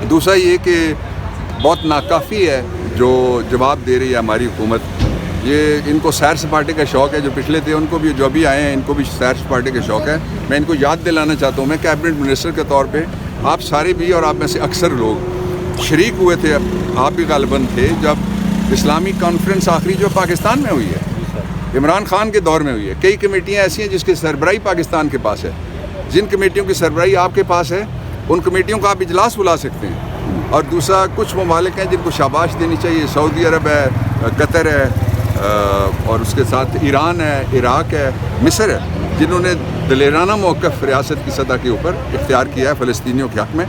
دوسرا یہ کہ بہت ناکافی ہے جو جواب دے رہی ہے ہماری حکومت. یہ ان کو سیر سپاٹے کا شوق ہے, جو پچھلے تھے ان کو بھی, جو ابھی آئے ہیں ان کو بھی سیر سپاٹے کا شوق ہے. میں ان کو یاد دلانا چاہتا ہوں, میں کیبنٹ منسٹر کے طور پہ, آپ سارے بھی اور آپ میں سے اکثر لوگ شریک ہوئے تھے, آپ بھی غالباً تھے, جب اسلامی کانفرنس آخری جو پاکستان میں ہوئی ہے, عمران خان کے دور میں ہوئی ہے. کئی کمیٹیاں ایسی ہیں جس کی سربراہی پاکستان کے پاس ہے. جن کمیٹیوں کی سربراہی آپ کے پاس ہے, ان کمیٹیوں کا آپ اجلاس بلا سکتے ہیں. اور دوسرا, کچھ ممالک ہیں جن کو شاباش دینی چاہیے, سعودی عرب ہے, قطر ہے, اور اس کے ساتھ ایران ہے, عراق ہے, مصر ہے, جنہوں نے دلیرانہ موقف ریاست کی سطح کے اوپر اختیار کیا ہے فلسطینیوں کے حق میں.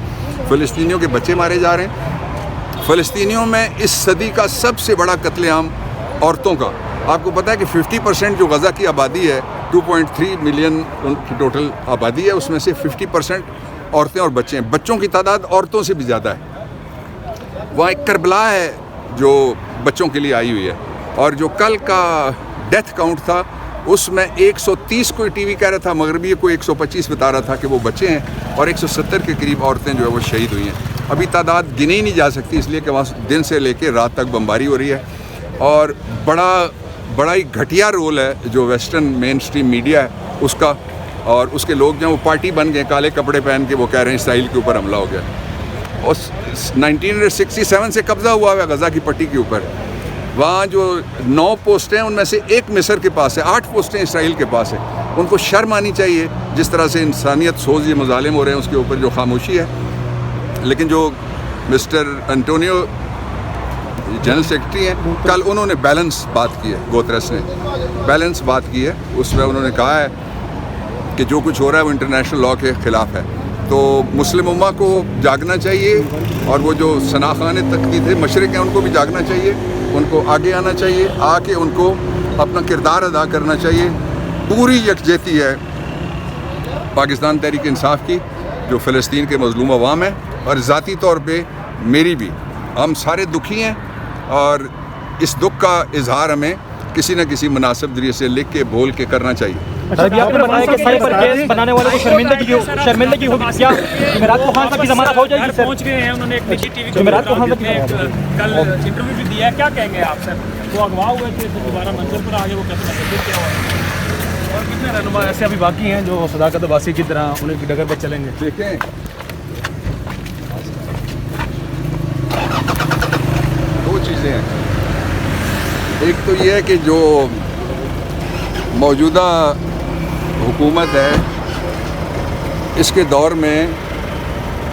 فلسطینیوں کے بچے مارے جا رہے ہیں. فلسطینیوں میں اس صدی کا سب سے بڑا قتل عام عورتوں کا. آپ کو پتہ ہے کہ 50% جو غزہ کی آبادی ہے, 2.3 ملین ان کی ٹوٹل آبادی ہے, اس میں سے 50% عورتیں اور بچے ہیں. بچوں کی تعداد عورتوں سے بھی زیادہ ہے. وہاں ایک کربلا ہے جو بچوں کے لیے آئی ہوئی ہے, اور جو کل کا ڈیتھ کاؤنٹ تھا اس میں 130 کوئی ٹی وی کہہ رہا تھا, مغربی کوئی 125 بتا رہا تھا کہ وہ بچے ہیں, اور 170 کے قریب عورتیں جو ہے وہ شہید ہوئی ہیں. ابھی تعداد گنی ہی نہیں جا سکتی, اس لیے کہ وہاں دن سے لے کے رات تک بمباری ہو رہی ہے. اور بڑا ہی گھٹیا رول ہے جو ویسٹرن مین اسٹریم میڈیا ہے اس کا, اور اس کے لوگ جو ہیں وہ پارٹی بن گئے, کالے کپڑے پہن کے وہ کہہ رہے ہیں اسرائیل کے اوپر حملہ ہو گیا. اور 1967 سے قبضہ ہوا ہے غزہ کی پٹی کے اوپر. وہاں جو 9 پوسٹیں ہیں ان میں سے 1 مصر کے پاس ہے, 8 پوسٹیں اسرائیل کے پاس ہیں. ان کو شرم آنی چاہیے جس طرح سے انسانیت سوز یہ مظالم ہو رہے ہیں اس کے اوپر جو خاموشی ہے. لیکن جو مسٹر انٹونیو جنرل سیکرٹری ہیں, کل انہوں نے بیلنس بات کی ہے, گوترس نے بیلنس بات کی ہے. اس میں انہوں نے کہا ہے کہ جو کچھ ہو رہا ہے وہ انٹرنیشنل لاء کے خلاف ہے. تو مسلم امہ کو جاگنا چاہیے, اور وہ جو شناخان تقدید ہے مشرق ہیں ان کو بھی جاگنا چاہیے, ان کو آگے آنا چاہیے, آ کے ان کو اپنا کردار ادا کرنا چاہیے. پوری یکجہتی ہے پاکستان تحریک انصاف کی جو فلسطین کے مظلوم عوام ہیں, اور ذاتی طور پہ میری بھی. ہم سارے دکھی ہیں, اور اس دکھ کا اظہار ہمیں کسی نہ کسی مناسب ذریعے سے لکھ کے بول کے کرنا چاہیے. آپ نے بتایا کہ سائبر کیس بنانے والوں کو شرمندگی ہوگی. کیا عمران خان صاحب کی ضمانت ہو جائے گی؟ پہنچ گئے ہیں, انہوں نے ایک نجی ٹی وی کو کل انٹرویو بھی دیا ہے. کیا کہیں گے آپ سر؟ وہ اغوا ہوئے تھے, دوبارہ منظر پر آگے وہ کہتے ہیں کیا ہوا, اور کتنے رہنما ایسے ابھی باقی ہیں جو صداقت عباسی کی طرح انہیں کی ڈگر پر چلیں گے؟ دیکھیں, دو چیزیں ہیں. ایک تو یہ ہے کہ جو موجودہ حکومت ہے اس کے دور میں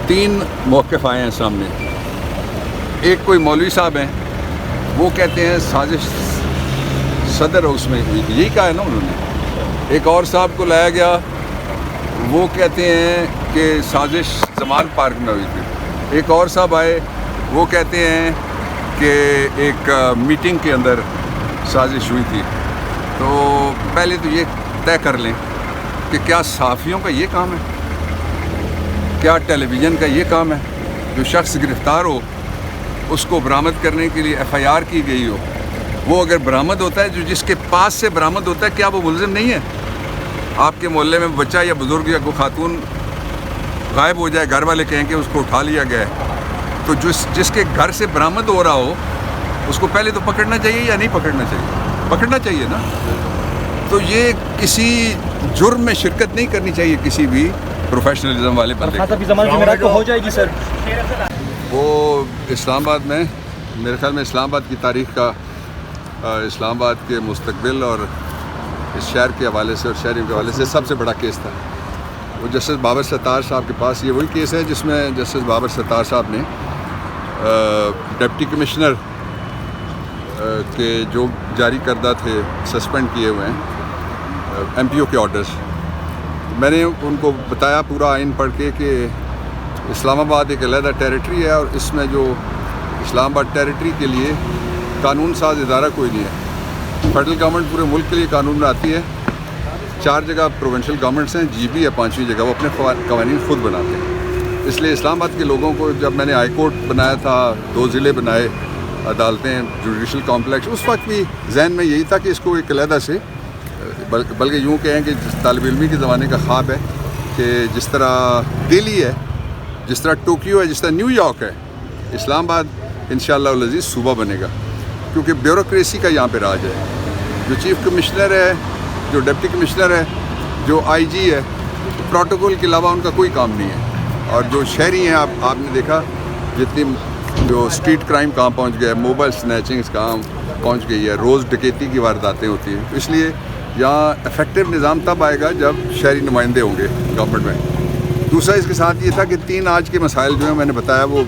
3 موقف آئے ہیں سامنے. ایک کوئی مولوی صاحب ہیں, وہ کہتے ہیں سازش صدر ہاؤس میں ہوئی تھی, یہی کہا ہے نا انہوں نے. ایک اور صاحب کو لایا گیا, وہ کہتے ہیں کہ سازش زمان پارک میں ہوئی تھی. ایک اور صاحب آئے, وہ کہتے ہیں کہ ایک میٹنگ کے اندر سازش ہوئی تھی. تو پہلے تو یہ طے کر لیں کہ کیا صحافیوں کا یہ کام ہے, کیا ٹیلی ویژن کا یہ کام ہے جو شخص گرفتار ہو اس کو برآمد کرنے کے لیے ایف آئی آر کی گئی ہو, وہ اگر برآمد ہوتا ہے, جو جس کے پاس سے برآمد ہوتا ہے, کیا وہ ملزم نہیں ہے؟ آپ کے محلے میں بچہ یا بزرگ یا کوئی خاتون غائب ہو جائے, گھر والے کہیں کہ اس کو اٹھا لیا گیا ہے, تو جس کے گھر سے برآمد ہو رہا ہو اس کو پہلے تو پکڑنا چاہیے یا نہیں پکڑنا چاہیے؟ پکڑنا چاہیے نا. تو یہ کسی جرم میں شرکت نہیں کرنی چاہیے کسی بھی پروفیشنلزم والے بندے کو. ہو جائے گی سر. وہ اسلام آباد میں, میرے خیال میں اسلام آباد کی تاریخ کا, اسلام آباد کے مستقبل اور اس شہر کے حوالے سے اور شہریوں کے حوالے سے سب سے بڑا کیس تھا. وہ جسٹس بابر ستار صاحب کے پاس, یہ وہی کیس ہے جس میں جسٹس بابر ستار صاحب نے ڈپٹی کمشنر کے جو جاری کردہ تھے, سسپینڈ کیے ہوئے ہیں ایم پی او کے آرڈرز. میں نے ان کو بتایا پورا آئین پڑھ کے کہ اسلام آباد ایک علیحدہ ٹیریٹری ہے, اور اس میں جو اسلام آباد ٹیریٹری کے لیے قانون ساز ادارہ کوئی نہیں ہے. فیڈرل گورنمنٹ پورے ملک کے لیے قانون بناتی ہے. 4 جگہ پروونشل گورنمنٹس ہیں, جی بی ہے 5ویں جگہ, وہ اپنے قوانین خود بناتے ہیں. اس لیے اسلام آباد کے لوگوں کو, جب میں نے ہائی کورٹ بنایا تھا, 2 ضلع بنائے, عدالتیں, جوڈیشل کمپلیکس, اس وقت بھی ذہن میں یہی تھا کہ اس کو ایک علیحدہ سے, بلکہ یوں کہیں کہ طالب علمی کے زمانے کا خواب ہے کہ جس طرح دہلی ہے جس طرح ٹوکیو ہے, جس طرح نیو یارک ہے, اسلام آباد انشاءاللہ العزیز صوبہ بنے گا, کیونکہ بیوروکریسی کا یہاں پہ راج ہے. جو چیف کمشنر ہے, جو ڈپٹی کمشنر ہے, جو آئی جی ہے, پروٹوکول کے علاوہ ان کا کوئی کام نہیں ہے. اور جو شہری ہیں, آپ نے دیکھا جتنی جو اسٹریٹ کرائم کہاں پہنچ گیا ہے, موبائل سنیچنگز کہاں پہنچ گئی ہے, روز ڈکیتی کی وارداتیں ہوتی ہیں. اس لیے یہاں افیکٹو نظام تب آئے گا جب شہری نمائندے ہوں گے گورنمنٹ میں. دوسرا اس کے ساتھ یہ تھا کہ 3 آج کے مسائل جو ہیں میں نے بتایا, وہ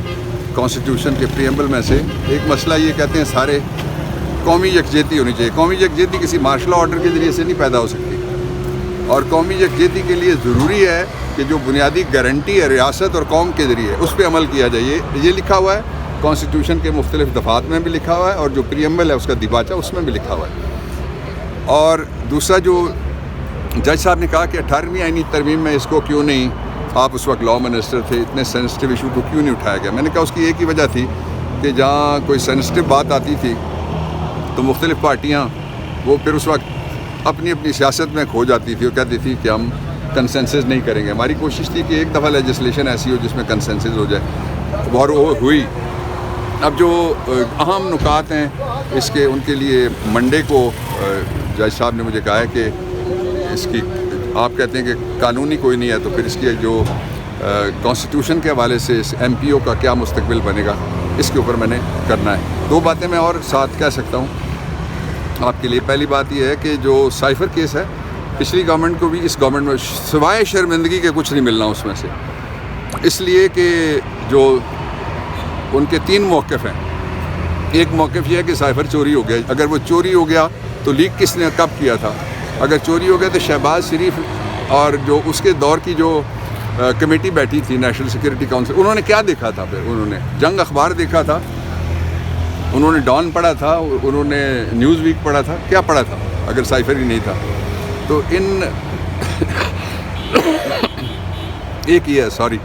کانسٹیٹیوشن کے پریمبل میں سے ایک مسئلہ یہ کہتے ہیں سارے قومی یکجہتی ہونی چاہیے. قومی یکجہتی کسی مارشل آرڈر کے ذریعے سے نہیں پیدا ہو سکتی, اور قومی یکجہتی کے لیے ضروری ہے کہ جو بنیادی گارنٹی ہے ریاست اور قوم کے ذریعے, اس پہ عمل کیا جائے. یہ لکھا ہوا ہے کانسٹیٹیوشن کے مختلف دفعات میں بھی لکھا ہوا ہے, اور جو پریمبل ہے اس کا دیباچہ اس میں بھی لکھا ہوا ہے. اور دوسرا جو جج صاحب نے کہا کہ 18ویں آئینی ترمیم میں اس کو کیوں نہیں, آپ اس وقت لا منسٹر تھے, اتنے سینسٹیو ایشو کو کیوں نہیں اٹھایا گیا. میں نے کہا اس کی ایک ہی وجہ تھی کہ جہاں کوئی سینسٹیو بات آتی تھی تو مختلف پارٹیاں وہ پھر اس وقت اپنی اپنی سیاست میں کھو جاتی تھی اور کہتی تھی کہ ہم کنسنسس نہیں کریں گے. ہماری کوشش تھی کہ ایک دفعہ لیجسلیشن ایسی ہو جس میں کنسنسس ہو جائے, اور وہ ہوئی. اب جو اہم نکات ہیں اس کے, ان کے لیے منڈے کو جج صاحب نے مجھے کہا ہے کہ اس کی, آپ کہتے ہیں کہ قانونی کوئی نہیں ہے, تو پھر اس کی جو کانسٹیٹیوشن کے حوالے سے اس ایم پی او کا کیا مستقبل بنے گا, اس کے اوپر میں نے کرنا ہے. 2 باتیں میں اور ساتھ کہہ سکتا ہوں آپ کے لیے. پہلی بات یہ ہے کہ جو سائفر کیس ہے, پچھلی گورنمنٹ کو بھی اس گورنمنٹ میں سوائے شرمندگی کے کچھ نہیں ملنا اس میں سے, اس لیے کہ جو ان کے 3 موقف ہیں. ایک موقف یہ ہے کہ سائفر چوری ہو گیا. اگر وہ چوری ہو گیا تو لیک کس نے کب کیا تھا؟ اگر چوری ہو گیا تو شہباز شریف اور جو اس کے دور کی جو کمیٹی بیٹھی تھی نیشنل سیکورٹی کونسل, انہوں نے کیا دیکھا تھا؟ پھر انہوں نے جنگ اخبار دیکھا تھا, انہوں نے ڈان پڑھا تھا, انہوں نے نیوز ویک پڑھا تھا, کیا پڑھا تھا اگر سائفر ہی نہیں تھا؟ تو ایک ہی ہے, سوری,